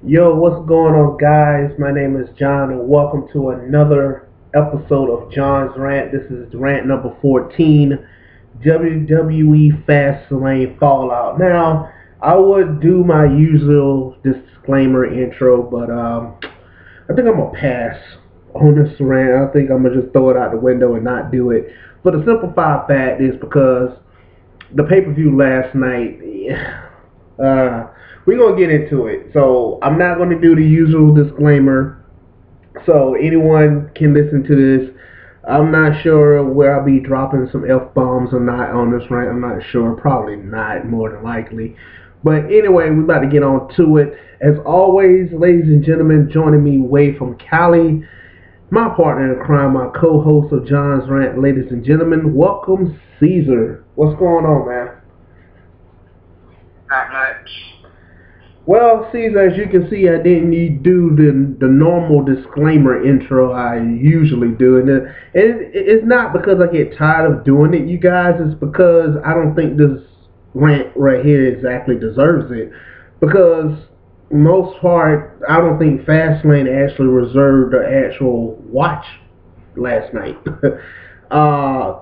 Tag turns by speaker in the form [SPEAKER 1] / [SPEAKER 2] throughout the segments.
[SPEAKER 1] Yo, what's going on, guys? My name is John, and welcome to another episode of John's Rant. This is rant number 14, WWE FASTLANE Fallout. Now, I would do my usual disclaimer intro, but I think I'm gonna pass on this rant. I think I'm gonna just throw it out the window and not do it. For the simple fact is because the pay-per-view last night. Uh, we're gonna get into it. So I'm not gonna do the usual disclaimer. So anyone can listen to this. I'm not sure where I'll be dropping some F bombs or not on this rant. I'm not sure. Probably not, more than likely. But anyway, we're about to get on to it. As always, ladies and gentlemen, joining me way from Cali, my partner in crime, my co-host of John's Rant, ladies and gentlemen, welcome Caesar. What's going on, man?
[SPEAKER 2] Not much.
[SPEAKER 1] Well, Caesar, as you can see, I didn't do the normal disclaimer intro I usually do. And it's not because I get tired of doing it, you guys. It's because I don't think this rant right here exactly deserves it. Because most part, I don't think Fastlane actually reserved the actual watch last night. uh,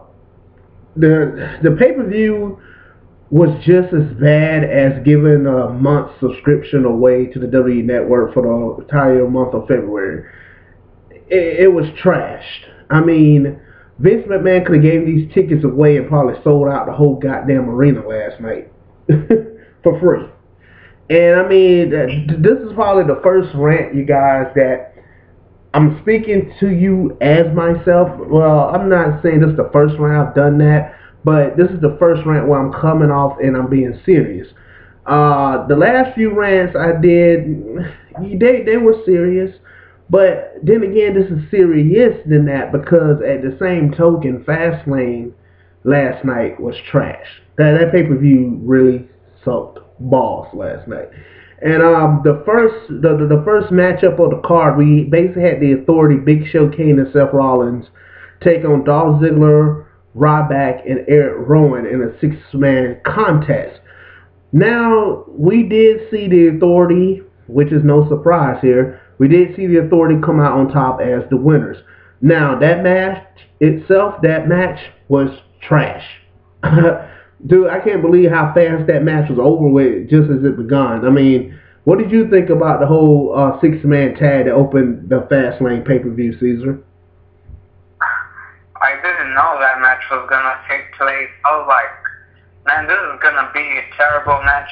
[SPEAKER 1] the pay-per-view was just as bad as giving a month subscription away to the WWE Network for the entire month of February. It was trashed. I mean, Vince McMahon could have gave these tickets away and probably sold out the whole goddamn arena last night for free. And I mean, this is probably the first rant, you guys, that I'm speaking to you as myself. Well, I'm not saying this is the first rant I've done that, but this is the first rant where I'm coming off and I'm being serious. The last few rants I did, they were serious, but then again, this is serious than that because at the same token, Fastlane last night was trash. That pay-per-view really sucked balls last night. And the first matchup of the card, we basically had the Authority, Big Show, Kane, and Seth Rollins take on Dolph Ziggler, Ryback, and Eric Rowan in a six-man contest. Now, we did see the Authority, which is no surprise here. We did see the Authority come out on top as the winners. Now, that match was trash. Dude, I can't believe how fast that match was over with just as it begun. I mean, what did you think about the whole six-man tag that opened the Fastlane pay-per-view, Caesar?
[SPEAKER 2] I didn't know that match was gonna take place. I was like, man, this is gonna be a terrible match.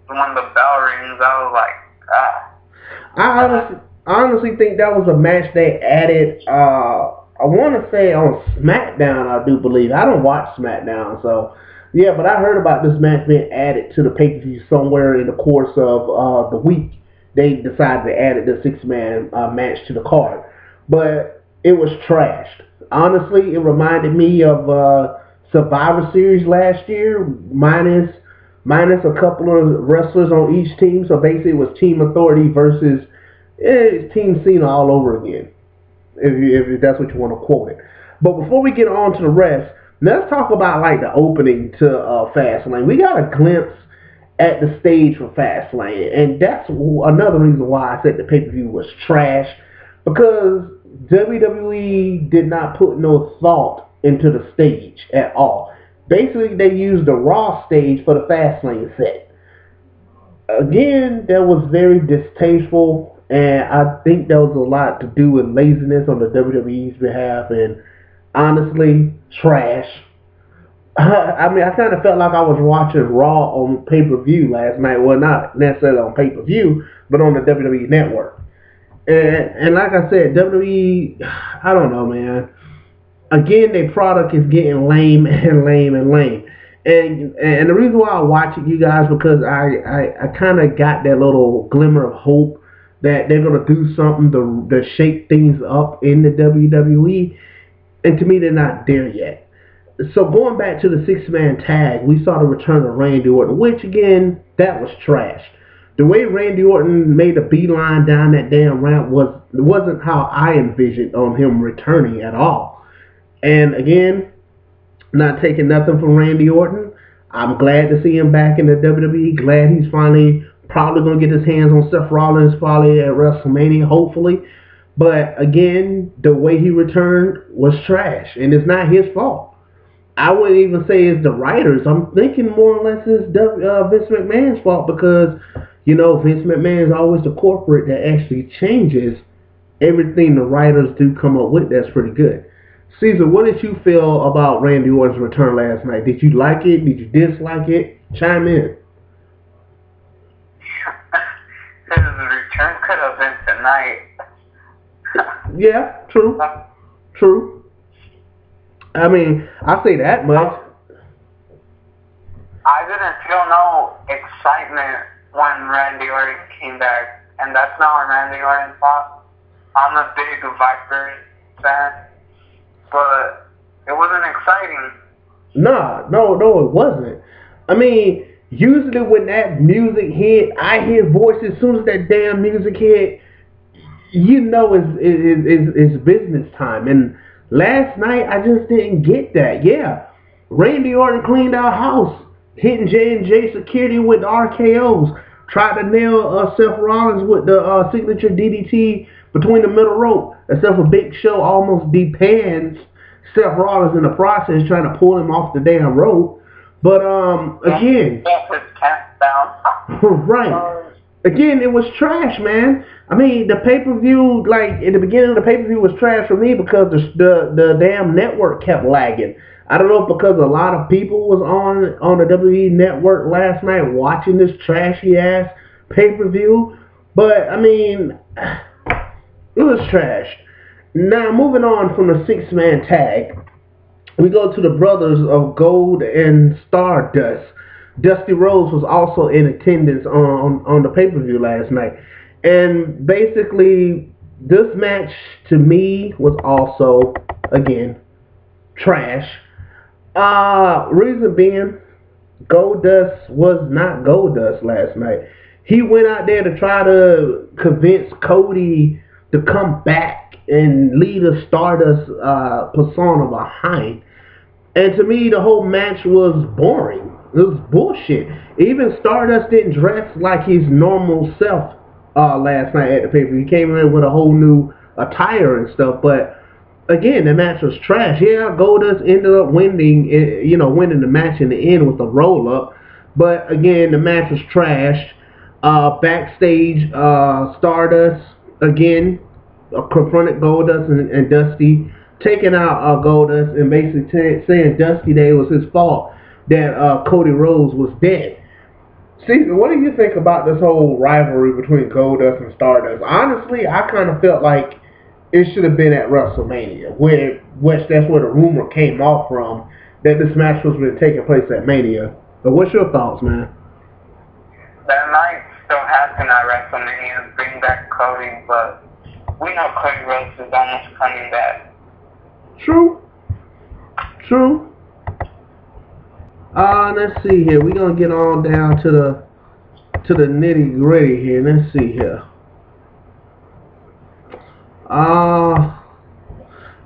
[SPEAKER 2] And when the bell rings, I was like, ah.
[SPEAKER 1] I honestly think that was a match they added, I want to say on SmackDown, I do believe. I don't watch SmackDown, so yeah, but I heard about this match being added to the pay-per-view somewhere in the course of the week. They decided to add the six-man match to the card, but it was trashed. Honestly, it reminded me of Survivor Series last year, minus a couple of wrestlers on each team. So basically, it was Team Authority versus Team Cena all over again, if that's what you want to quote it. But before we get on to the rest, let's talk about like the opening to Fastlane. We got a glimpse at the stage for Fastlane, and that's another reason why I said the pay-per-view was trash, because WWE did not put no thought into the stage at all. Basically, they used the Raw stage for the Fastlane set. Again, that was very distasteful, and I think that was a lot to do with laziness on the WWE's behalf, and honestly, trash. I mean, I kind of felt like I was watching Raw on pay-per-view last night. Well, not necessarily on pay-per-view, but on the WWE Network. And like I said, WWE, I don't know, man. Again, their product is getting lame and lame and lame. And the reason why I watch it, you guys, because I kind of got that little glimmer of hope that they're going to do something to shake things up in the WWE. And to me, they're not there yet. So going back to the six-man tag, we saw the return of Randy Orton, which, again, that was trash. The way Randy Orton made a beeline down that damn ramp wasn't how I envisioned on him returning at all. And again, not taking nothing from Randy Orton. I'm glad to see him back in the WWE. Glad he's finally probably going to get his hands on Seth Rollins probably at WrestleMania, hopefully. But again, the way he returned was trash, and it's not his fault. I wouldn't even say it's the writers. I'm thinking more or less it's Vince McMahon's fault because, Vince McMahon is always the corporate that actually changes everything the writers do come up with. That's pretty good. Caesar, what did you feel about Randy Orton's return last night? Did you like it? Did you dislike it? Chime in.
[SPEAKER 2] His return could have been tonight.
[SPEAKER 1] Yeah, true. True. I mean, I say that much.
[SPEAKER 2] I didn't feel no excitement when Randy Orton came back, and that's not on Randy Orton's fault. I'm a big Vipers fan, but it wasn't exciting.
[SPEAKER 1] No, it wasn't. I mean, usually when that music hit, I hear voices. As soon as that damn music hit, it's business time. And last night, I just didn't get that. Yeah, Randy Orton cleaned our house, hitting J&J security with the RKOs, tried to nail Seth Rollins with the signature DDT between the middle rope, except for Big Show almost depans Seth Rollins in the process, trying to pull him off the damn rope. But again, right. Again, it was trash, man. I mean, the pay-per-view, like, in the beginning of the pay-per-view was trash for me because the damn network kept lagging. I don't know if because a lot of people was on the WWE network last night watching this trashy-ass pay-per-view. But, I mean, it was trash. Now, moving on from the six-man tag, we go to the brothers of Gold and Stardust. Dusty Rhodes was also in attendance on the pay-per-view last night. And basically, this match, to me, was also, again, trash. Reason being, Goldust was not Goldust last night. He went out there to try to convince Cody to come back and lead a Stardust persona behind. And to me, the whole match was boring. It was bullshit. Even Stardust didn't dress like his normal self last night at the pay-per-view. He came in with a whole new attire and stuff. But again, the match was trash. Yeah, Goldust ended up winning the match in the end with a roll-up. But again, the match was trash. Backstage, Stardust again confronted Goldust and Dusty, taking out Goldust and basically saying Dusty that it was his fault that Cody Rhodes was dead. Caesar, what do you think about this whole rivalry between Goldust and Stardust? Honestly, I kind of felt like it should have been at WrestleMania, which that's where the rumor came off from, that this match was really taking place at Mania. But what's your thoughts, man?
[SPEAKER 2] That might still happen at WrestleMania, bring back Cody, but we know Cody Rhodes is almost coming back. True.
[SPEAKER 1] Let's see here. We're gonna get on down to the nitty gritty here. Let's see here. Like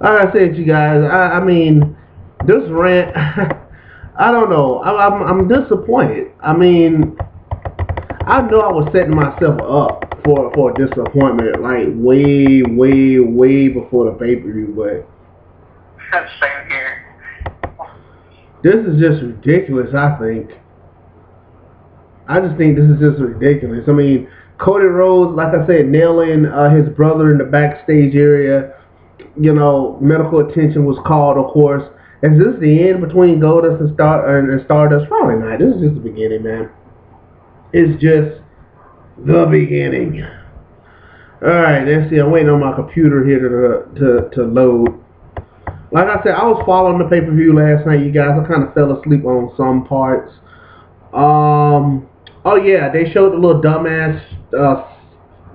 [SPEAKER 1] I said, you guys, I mean, this rant, I don't know. I'm disappointed. I mean, I know I was setting myself up for disappointment, like way before the pay-per-view, but
[SPEAKER 2] same here.
[SPEAKER 1] This is just ridiculous, I think. I just think this is just ridiculous. I mean, Cody Rhodes, like I said, nailing his brother in the backstage area. Medical attention was called, of course. Is this the end between Goldust and Stardust? Probably not. This is just the beginning, man. It's just the beginning. Alright, let's see. I'm waiting on my computer here to load. Like I said, I was following the pay-per-view last night, you guys. I kind of fell asleep on some parts. Oh yeah, they showed the little dumbass, the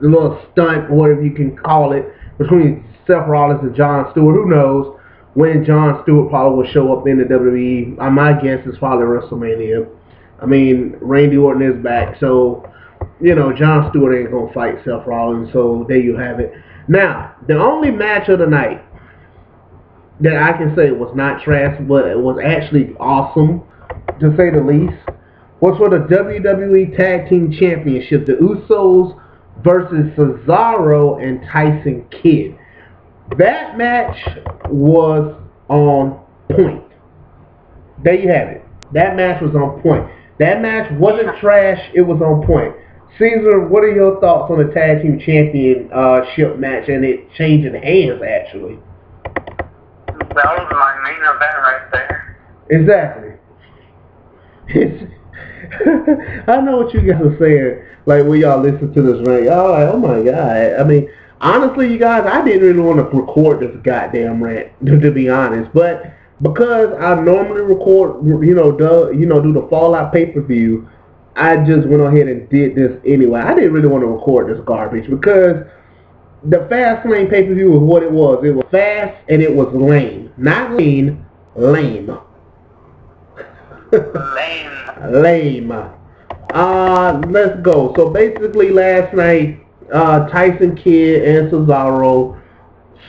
[SPEAKER 1] little stunt, whatever you can call it, between Seth Rollins and Jon Stewart. Who knows when Jon Stewart probably will show up in the WWE. My guess is probably WrestleMania. I mean, Randy Orton is back, so, Jon Stewart ain't going to fight Seth Rollins, so there you have it. Now, the only match of the night that I can say was not trash, but it was actually awesome, to say the least, was for the WWE Tag Team Championship. The Usos versus Cesaro and Tyson Kidd. That match was on point. There you have it. That match was on point. That match wasn't trash. It was on point. Caesar, what are your thoughts on the Tag Team Championship match and it changing hands, actually?
[SPEAKER 2] That was my main event right there.
[SPEAKER 1] Exactly. I know what you guys are saying. Like, when y'all listen to this rant, y'all like, oh my god. I mean, honestly, you guys, I didn't really want to record this goddamn rant, to be honest. But because I normally record, do the Fallout pay-per-view, I just went ahead and did this anyway. I didn't really want to record this garbage because the FASTLANE pay-per-view was what it was. It was fast and it was lame. Not lean, lame. Lame. Let's go. So basically last night, Tyson Kidd and Cesaro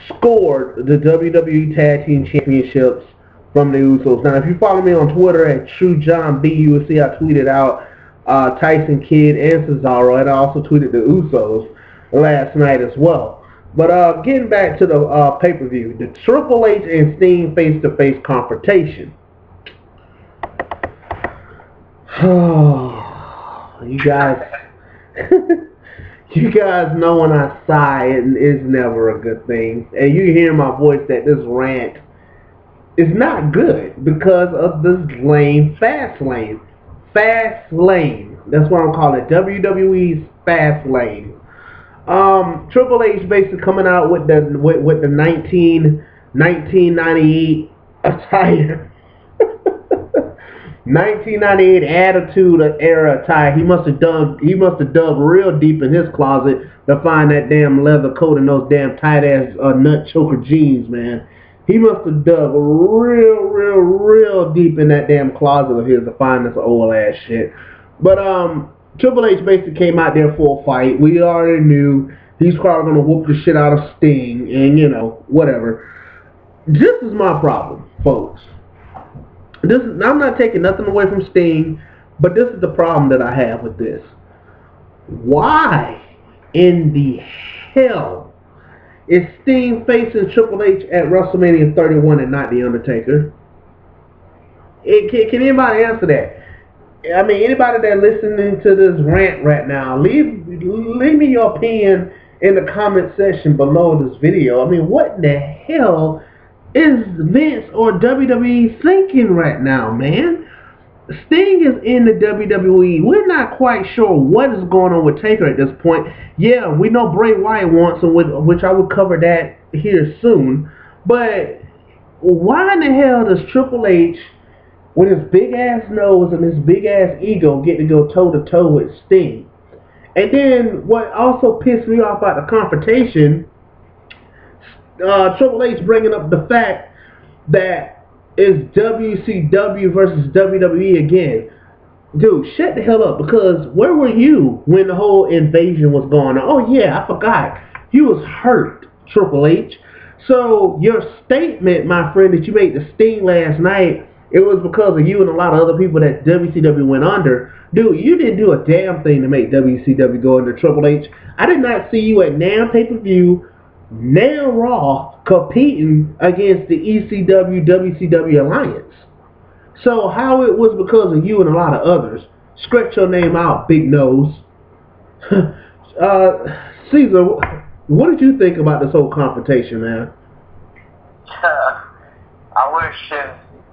[SPEAKER 1] scored the WWE Tag Team Championships from the Usos. Now, if you follow me on Twitter at TrueJohnB, you will see I tweeted out Tyson Kidd and Cesaro, and I also tweeted the Usos last night as well. But getting back to the pay-per-view, the Triple H and Sting face-to-face confrontation. You guys, you guys know when I sigh, it is never a good thing. And you hear my voice that this rant is not good because of this lame FASTLANE. FASTLANE. That's what I'm calling it. WWE's FASTLANE. Triple H basically coming out with the 1998 attire. 1998 Attitude Era attire. He must have dug real deep in his closet to find that damn leather coat and those damn tight ass nut choker jeans, man. He must have dug real deep in that damn closet of his to find this old ass shit. But Triple H basically came out there for a fight. We already knew he's probably gonna whoop the shit out of Sting, and whatever. This is my problem, folks. I'm not taking nothing away from Sting, but this is the problem that I have with this. Why in the hell is Sting facing Triple H at WrestleMania 31 and not The Undertaker? Can anybody answer that? I mean, anybody that listening to this rant right now, leave me your opinion in the comment section below this video. I mean, what the hell is Vince or WWE thinking right now, man? Sting is in the WWE. We're not quite sure what is going on with Taker at this point. Yeah, we know Bray Wyatt wants him, which I will cover that here soon. But why in the hell does Triple H, with his big ass nose and his big ass ego, get to go toe to toe with Sting? And then what also pissed me off about the confrontation, Triple H bringing up the fact that it's WCW versus WWE again. Dude, shut the hell up, because where were you when the whole invasion was going on? Oh yeah, I forgot. You was hurt, Triple H. So your statement, my friend, that you made to Sting last night, it was because of you and a lot of other people that WCW went under. Dude, you didn't do a damn thing to make WCW go under, Triple H. I did not see you at NAMM pay-per-view, NAMM Raw, competing against the ECW WCW alliance. So how it was because of you and a lot of others? Scratch your name out, big nose. Caesar, what did you think about this whole confrontation, man?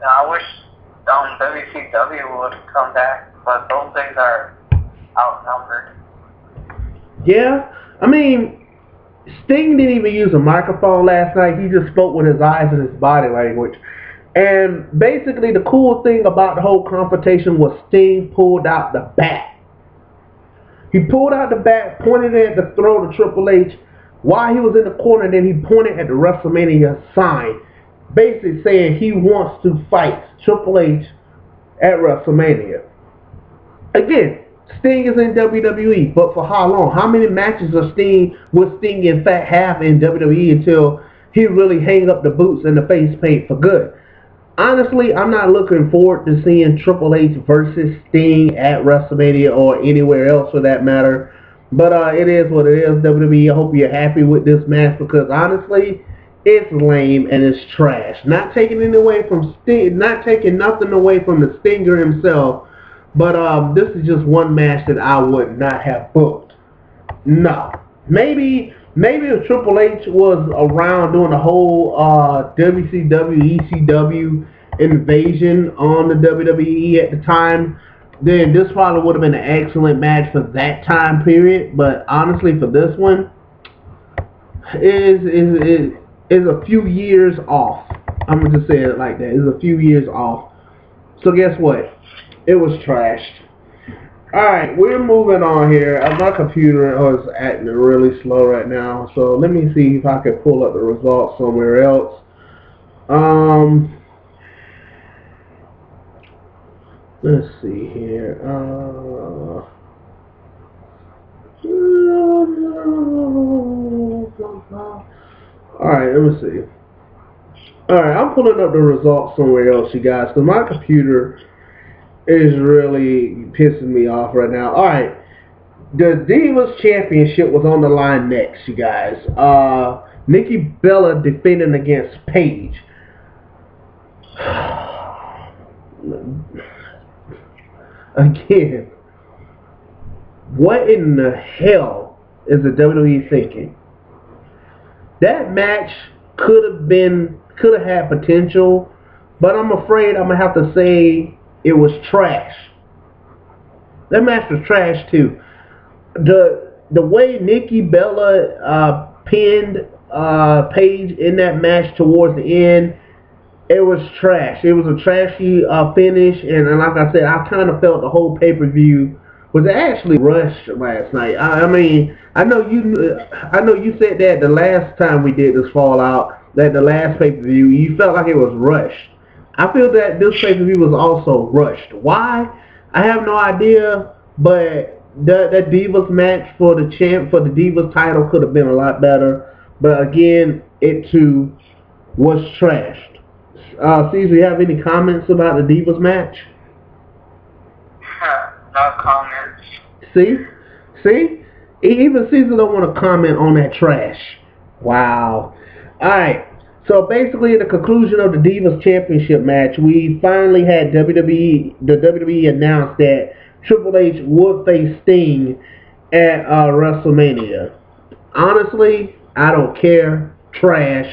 [SPEAKER 2] I wish WCW would come back, but those things are outnumbered.
[SPEAKER 1] Yeah, I mean, Sting didn't even use a microphone last night. He just spoke with his eyes and his body language. And basically the cool thing about the whole confrontation was Sting pulled out the bat. He pulled out the bat, pointed it at the throat of Triple H while he was in the corner, and then he pointed at the WrestleMania sign, basically saying he wants to fight Triple H at WrestleMania. Again, Sting is in WWE, but for how long? How many matches will Sting in fact have in WWE until he really hang up the boots and the face paint for good? honestly, I'm not looking forward to seeing Triple H versus Sting at WrestleMania or anywhere else for that matter. But it is what it is. WWE, I hope you're happy with this match because honestly, it's lame and it's trash. Not taking it away from Sting, not taking nothing away from the Stinger himself. But this is just one match that I would not have booked. No. Maybe if Triple H was around doing the whole WCW, ECW invasion on the WWE at the time, then this probably would have been an excellent match for that time period. But honestly, for this one, is a few years off. I'm gonna just say it like that. It's a few years off. So guess what? It was trashed. Alright, we're moving on here. My computer is acting really slow right now, so let me see if I can pull up the results somewhere else. Let's see here. Alright, let me see. Alright, I'm pulling up the results somewhere else, you guys, because my computer is really pissing me off right now. Alright, the Divas Championship was on the line next, you guys. Nikki Bella defending against Paige. Again, what in the hell is the WWE thinking? That match could have had potential, but I'm afraid I'm gonna have to say it was trash. That match was trash too. The way Nikki Bella pinned Paige in that match towards the end, it was trash. It was a trashy finish, and like I said, I kind of felt the whole pay-per-view was actually rushed last night. I mean, I know you said that the last time we did this Fallout, that the last pay-per-view, you felt like it was rushed. I feel that this pay-per-view was also rushed. Why? I have no idea, but that Divas match for the Divas title could have been a lot better. But again, it too was trashed. Caesar, you have any comments about the Divas match?
[SPEAKER 2] No comments.
[SPEAKER 1] See? Even Caesar don't want to comment on that trash. Wow. Alright. So basically, the conclusion of the Divas Championship match, we finally had the WWE announced that Triple H would face Sting at WrestleMania. Honestly, I don't care. Trash.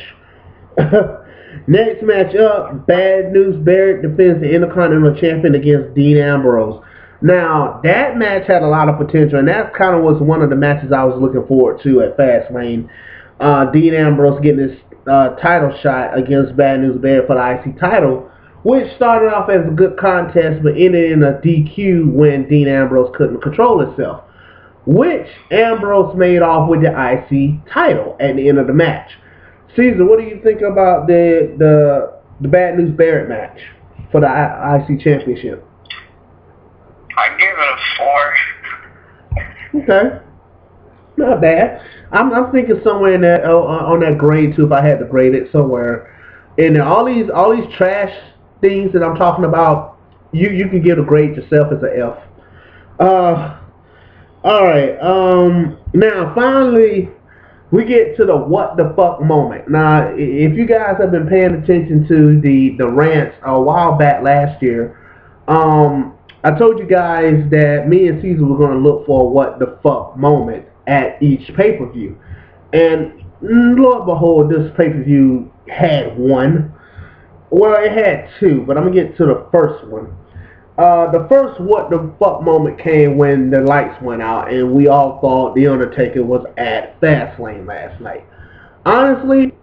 [SPEAKER 1] Next match up, Bad News Barrett defends the Intercontinental Champion against Dean Ambrose. Now, that match had a lot of potential, and that kind of was one of the matches I was looking forward to at Fastlane. Dean Ambrose getting his title shot against Bad News Barrett for the IC title, which started off as a good contest, but ended in a DQ when Dean Ambrose couldn't control himself, which Ambrose made off with the IC title at the end of the match. Caesar, what do you think about the Bad News Barrett match for the IC Championship?
[SPEAKER 2] I give it a 4.
[SPEAKER 1] Okay, not bad. I'm thinking somewhere in that on that grade too. If I had to grade it somewhere, and all these trash things that I'm talking about, you can give a grade yourself as an F. All right. Now finally, we get to the what the fuck moment. Now, if you guys have been paying attention to the rants a while back last year, I told you guys that me and Caesar were going to look for a what the fuck moment at each pay-per-view. And lo and behold, this pay-per-view had one. Well, it had two, but I'm going to get to the first one. The first what the fuck moment came when the lights went out and we all thought The Undertaker was at Fastlane last night. Honestly,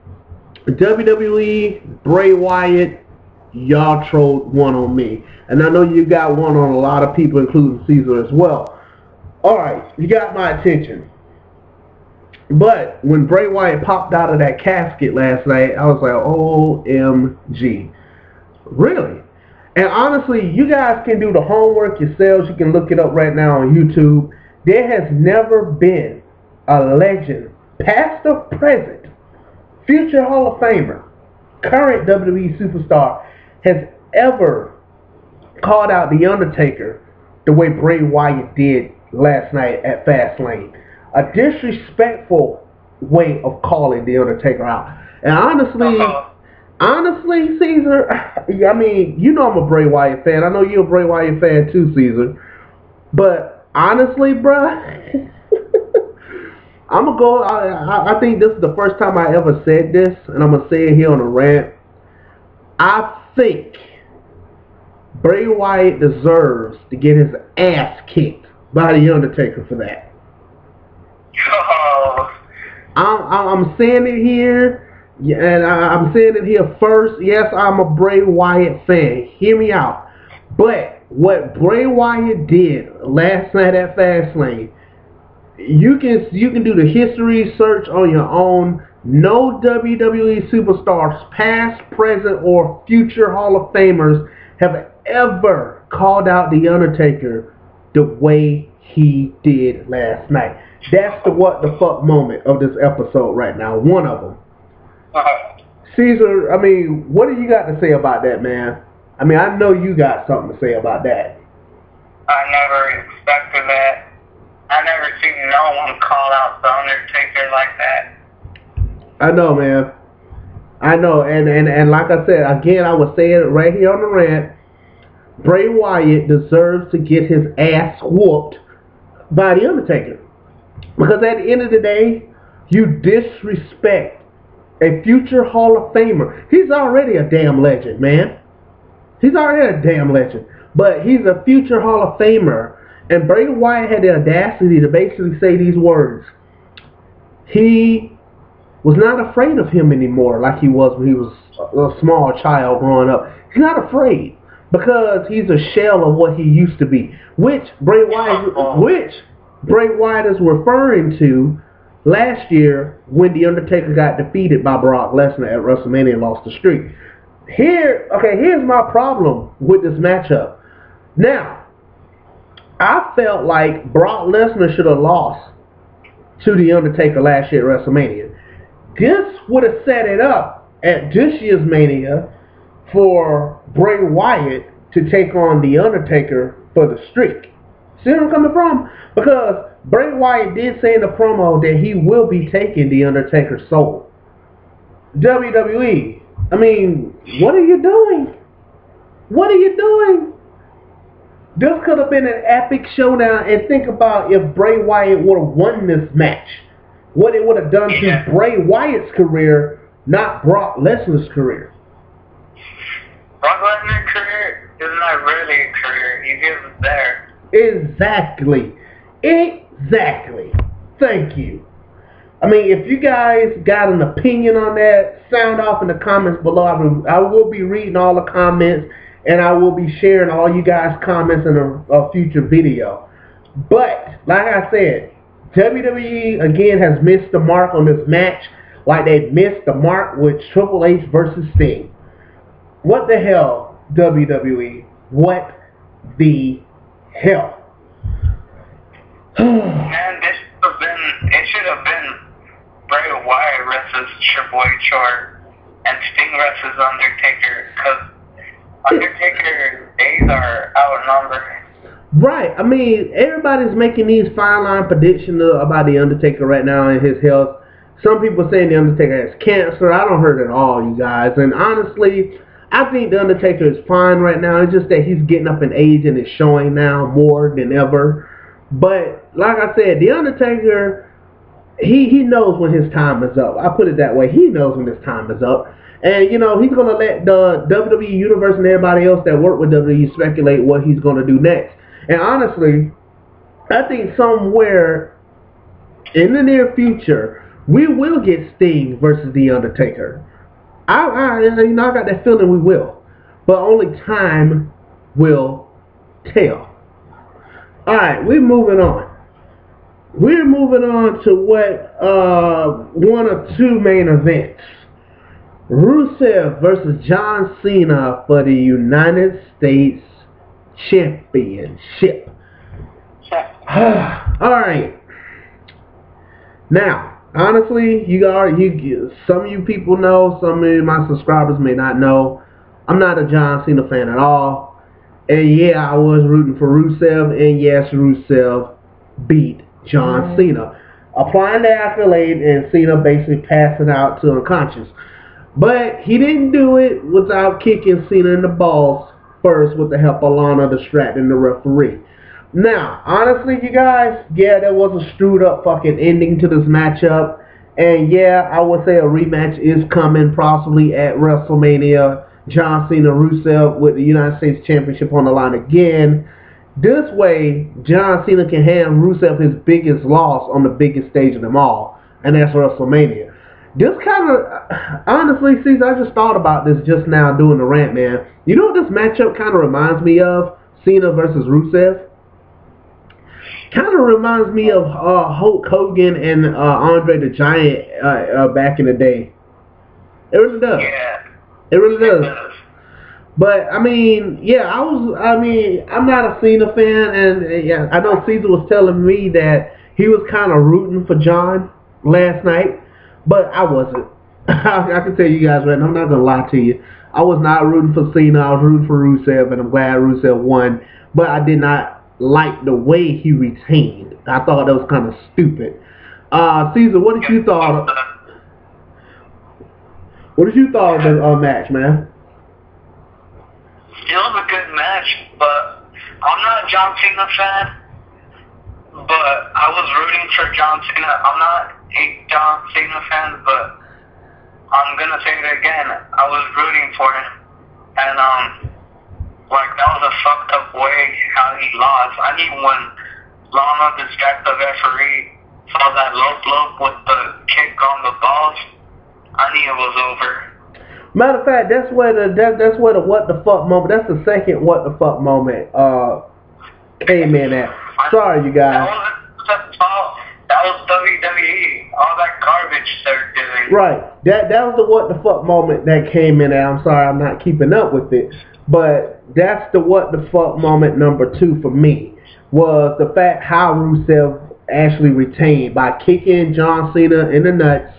[SPEAKER 1] WWE, Bray Wyatt, y'all trolled one on me. And I know you got one on a lot of people, including Caesar as well. Alright, you got my attention. But when Bray Wyatt popped out of that casket last night, I was like, OMG. Really? And honestly, you guys can do the homework yourselves. You can look it up right now on YouTube. There has never been a legend, past or present, future Hall of Famer, current WWE superstar, has ever called out The Undertaker the way Bray Wyatt did last night at Fastlane. A disrespectful way of calling The Undertaker out. And honestly, Caesar, I mean, you know I'm a Bray Wyatt fan. I know you're a Bray Wyatt fan too, Caesar. But honestly, bruh, I'm going to go, I think this is the first time I ever said this, and I'm going to say it here on the rant. I think Bray Wyatt deserves to get his ass kicked by The Undertaker for that. I'm saying it here. Yeah, and I'm saying it here first. Yes, I'm a Bray Wyatt fan. Hear me out. But what Bray Wyatt did last night at Fastlane, you can do the history search on your own. No WWE superstars, past, present, or future Hall of Famers, have ever called out The Undertaker the way he did last night. That's the what the fuck moment of this episode right now. One of them. Caesar, I mean, what do you got to say about that, man? I mean, I know you got something to say about that.
[SPEAKER 2] I never expected that. I never seen no one call out The Undertaker like that.
[SPEAKER 1] I know, man. I know, and like I said, again, I was saying it right here on the rant. Bray Wyatt deserves to get his ass whooped by The Undertaker. Because at the end of the day, you disrespect a future Hall of Famer. He's already a damn legend, man. He's already a damn legend. But he's a future Hall of Famer. And Bray Wyatt had the audacity to basically say these words. He was not afraid of him anymore like he was when he was a small child growing up. He's not afraid because he's a shell of what he used to be. Which Bray Wyatt is referring to last year when The Undertaker got defeated by Brock Lesnar at WrestleMania and lost the streak. Here's my problem with this matchup. Now, I felt like Brock Lesnar should have lost to The Undertaker last year at WrestleMania. This would have set it up at this year's Mania for Bray Wyatt to take on The Undertaker for the streak. See where I'm coming from? Because Bray Wyatt did say in the promo that he will be taking The Undertaker's soul. WWE, I mean, what are you doing? What are you doing? This could have been an epic showdown, and think about if Bray Wyatt would have won this match. What it would have done to Bray Wyatt's career, not Brock Lesnar's career.
[SPEAKER 2] Brock Lesnar's career is not really a career. He's just there.
[SPEAKER 1] Exactly. Thank you. I mean, if you guys got an opinion on that, sound off in the comments below. I will be reading all the comments, and I will be sharing all you guys' comments in a future video. But, like I said, WWE, again, has missed the mark on this match like they missed the mark with Triple H versus Sting. What the hell, WWE? What the hell?
[SPEAKER 2] Man, it should have been Bray Wyatt versus Triple H and Sting versus Undertaker, because Undertaker's days are outnumbered.
[SPEAKER 1] Right. I mean, everybody's making these fine line predictions about The Undertaker right now and his health. Some people saying The Undertaker has cancer. I don't heard it all, you guys. And honestly, I think The Undertaker is fine right now. It's just that he's getting up in age and it's showing now more than ever. But, like I said, The Undertaker, he knows when his time is up. I put it that way. He knows when his time is up. And, you know, he's going to let the WWE Universe and everybody else that work with WWE speculate what he's going to do next. And honestly, I think somewhere in the near future, we will get Sting versus The Undertaker. I got that feeling we will. But only time will tell. Alright, we're moving on. We're moving on to what one of two main events. Rusev versus John Cena for the United States Championship. Alright. Now, honestly, some of you people know, some of my subscribers may not know. I'm not a John Cena fan at all. And yeah, I was rooting for Rusev, and yes, Rusev beat John Cena. Applying the accolade, and Cena basically passing out to unconscious. But he didn't do it without kicking Cena in the balls first with the help of Lana distracting the referee. Now, honestly, you guys, yeah, there was a screwed up fucking ending to this matchup. And yeah, I would say a rematch is coming possibly at WrestleMania. John Cena Rusev with the United States Championship on the line again. This way, John Cena can hand Rusev his biggest loss on the biggest stage of them all, and that's WrestleMania. This kind of, honestly, Cesar, I just thought about this just now doing the rant, man. You know what this matchup kind of reminds me of? Cena versus Rusev? Kind of reminds me of Hulk Hogan and Andre the Giant back in the day. It really does.
[SPEAKER 2] Yeah.
[SPEAKER 1] It really does. But, I mean, yeah, I'm not a Cena fan, and yeah, I know Caesar was telling me that he was kind of rooting for John last night, but I wasn't. I can tell you guys right now, I'm not going to lie to you. I was not rooting for Cena, I was rooting for Rusev, and I'm glad Rusev won, but I did not like the way he retained. I thought that was kind of stupid. Caesar, what did you thought of, the match, man?
[SPEAKER 2] It was a good match, but I'm not a John Cena fan, but I was rooting for John Cena. I'm not a John Cena fan, but I'm going to say it again. I was rooting for him. And, like, that was a fucked up way how he lost. I mean, when Lana distracted the referee, saw that low blow with the kick on the balls, I knew it was over.
[SPEAKER 1] Matter of fact, that's where the what the fuck moment. That's the second what the fuck moment came in at. Sorry, you guys.
[SPEAKER 2] That was WWE. All that garbage they're doing.
[SPEAKER 1] Right. That was the what the fuck moment that came in at. I'm sorry, I'm not keeping up with it, but that's the what the fuck moment number 2 for me, was the fact how Rusev actually retained by kicking John Cena in the nuts.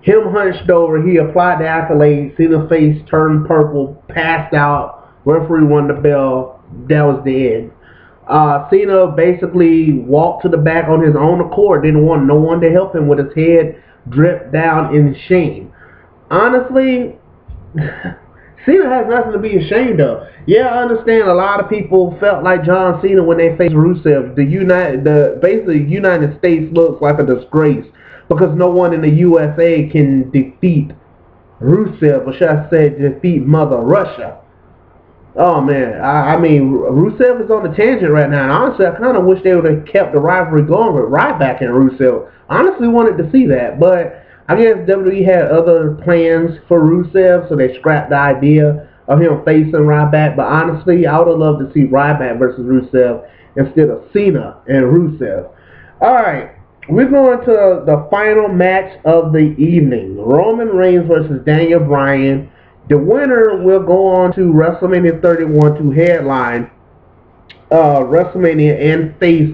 [SPEAKER 1] Him hunched over, he applied the accolade, Cena's face turned purple, passed out, referee won the bell, that was the end. Cena basically walked to the back on his own accord, didn't want no one to help him with his head dripped down in shame. Honestly, Cena has nothing to be ashamed of. Yeah, I understand a lot of people felt like John Cena when they faced Rusev. Basically, the United States looks like a disgrace, because no one in the USA can defeat Rusev, or should I say defeat Mother Russia. Oh man, I mean, Rusev is on the tangent right now, and honestly, I kind of wish they would have kept the rivalry going with Ryback and Rusev. Honestly wanted to see that, but I guess WWE had other plans for Rusev, so they scrapped the idea of him facing Ryback. But honestly, I would have loved to see Ryback versus Rusev instead of Cena and Rusev. Alright. We're going to the final match of the evening. Roman Reigns versus Daniel Bryan. The winner will go on to WrestleMania 31 to headline WrestleMania and face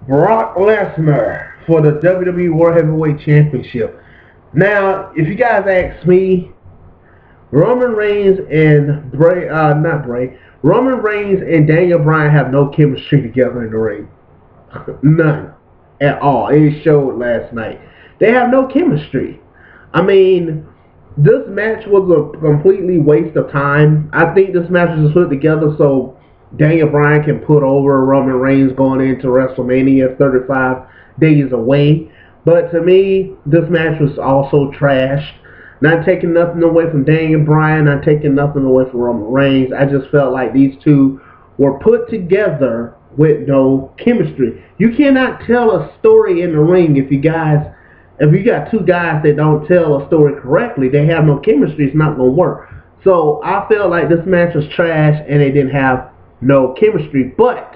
[SPEAKER 1] Brock Lesnar for the WWE World Heavyweight Championship. Now, if you guys ask me, Roman Reigns and Roman Reigns and Daniel Bryan have no chemistry together in the ring. None. At all. It showed last night. They have no chemistry. I mean, this match was a completely waste of time. I think this match was put together so Daniel Bryan can put over Roman Reigns going into WrestleMania 35 days away. But to me, this match was also trashed. Not taking nothing away from Daniel Bryan, not taking nothing away from Roman Reigns. I just felt like these two were put together with no chemistry. You cannot tell a story in the ring if you got two guys that don't tell a story correctly, they have no chemistry, it's not going to work. So I felt like this match was trash and they didn't have no chemistry. But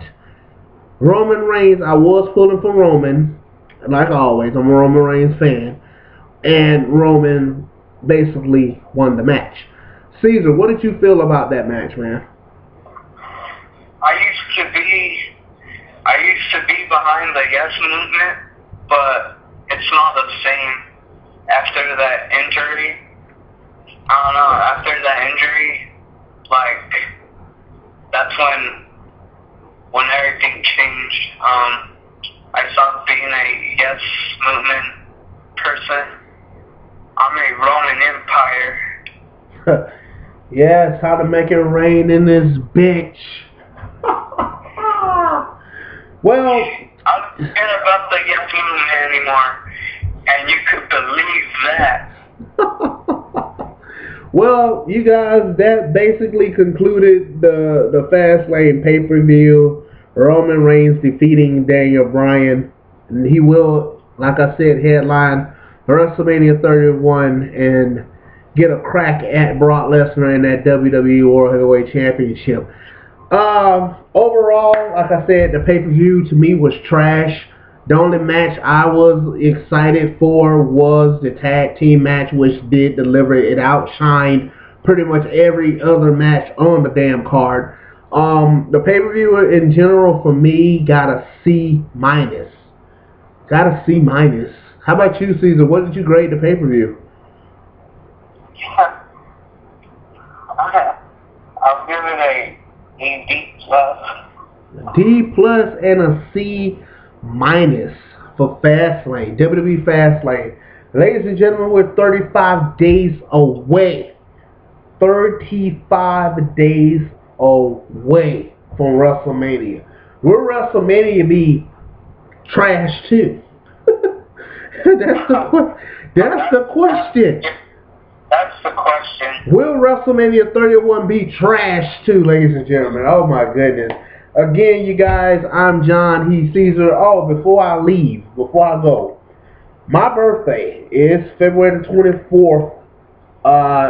[SPEAKER 1] Roman Reigns, I was pulling for Roman, like always. I'm a Roman Reigns fan. And Roman basically won the match. Caesar, what did you feel about that match, man?
[SPEAKER 2] I used to be behind the Yes movement, but it's not the same after that injury. I don't know, after that injury, movement person. I'm a Roman Empire.
[SPEAKER 1] Yes, how to make it rain in this bitch. Well,
[SPEAKER 2] I don't care about the yes movement anymore, and you could believe that.
[SPEAKER 1] Well, you guys, that basically concluded the Fastlane pay-per-view. Roman Reigns defeating Daniel Bryan. And he will, like I said, headline WrestleMania 31 and get a crack at Brock Lesnar in that WWE World Heavyweight Championship. Overall, like I said, the pay-per-view to me was trash. The only match I was excited for was the tag team match, which did deliver. It outshined pretty much every other match on the damn card. The pay-per-view in general for me got a C minus. Got a C minus. How about you, Caesar? What did you grade the pay-per-view?
[SPEAKER 2] I'll give it a D plus.
[SPEAKER 1] D plus and a C minus for Fastlane, WWE Fastlane. Ladies and gentlemen, we're 35 days away. 35 days away from WrestleMania. Will WrestleMania be trash too? That's the question.
[SPEAKER 2] That's the question.
[SPEAKER 1] Will WrestleMania 31 be trash too, ladies and gentlemen? Oh my goodness. Again, you guys, I'm John, he's Caesar. Oh, before I leave, before I go, my birthday is February the 24th,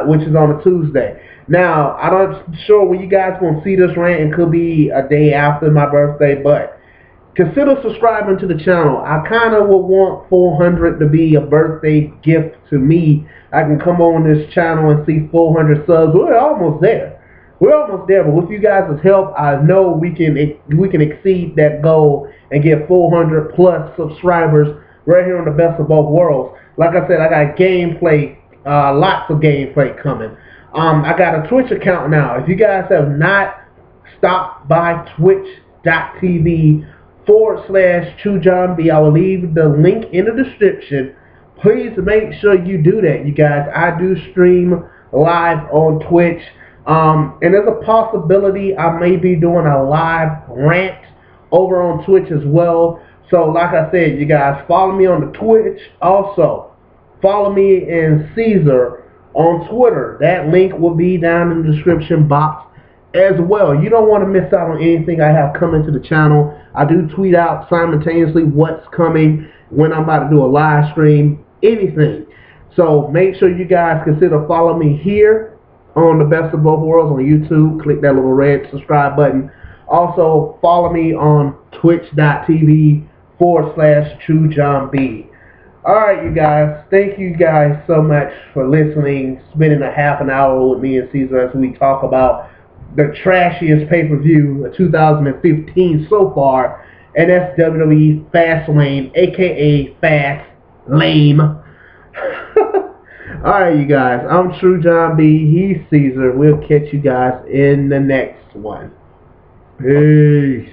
[SPEAKER 1] which is on a Tuesday. Now, I'm not sure when you guys going to see this rant. It could be a day after my birthday, but consider subscribing to the channel. I kind of would want 400 to be a birthday gift to me. I can come on this channel and see 400 subs. We're almost there. We're almost there, but with you guys' help, I know we can exceed that goal and get 400 plus subscribers right here on the Best of Both Worlds. Like I said, I got gameplay, lots of gameplay coming. I got a Twitch account now. If you guys have not stopped by twitch.tv/TrueJohnB, I will leave the link in the description. Please make sure you do that, you guys. I do stream live on Twitch. And there's a possibility I may be doing a live rant over on Twitch as well. So like I said, you guys, follow me on the Twitch. Also, follow me and Caesar on Twitter. That link will be down in the description box as well. You don't want to miss out on anything I have coming to the channel. I do tweet out simultaneously what's coming, when I'm about to do a live stream, anything. So make sure you guys consider following me here on the Best of Both Worlds on YouTube. Click that little red subscribe button. Also, follow me on twitch.tv/TrueJohnB. Alright, you guys. Thank you guys so much for listening, spending a half an hour with me and Caesar as we talk about the trashiest pay-per-view of 2015 so far, and that's WWE Fastlane, aka Fast Lame. Alright, you guys, I'm True John B. He's Caesar. We'll catch you guys in the next one. Peace.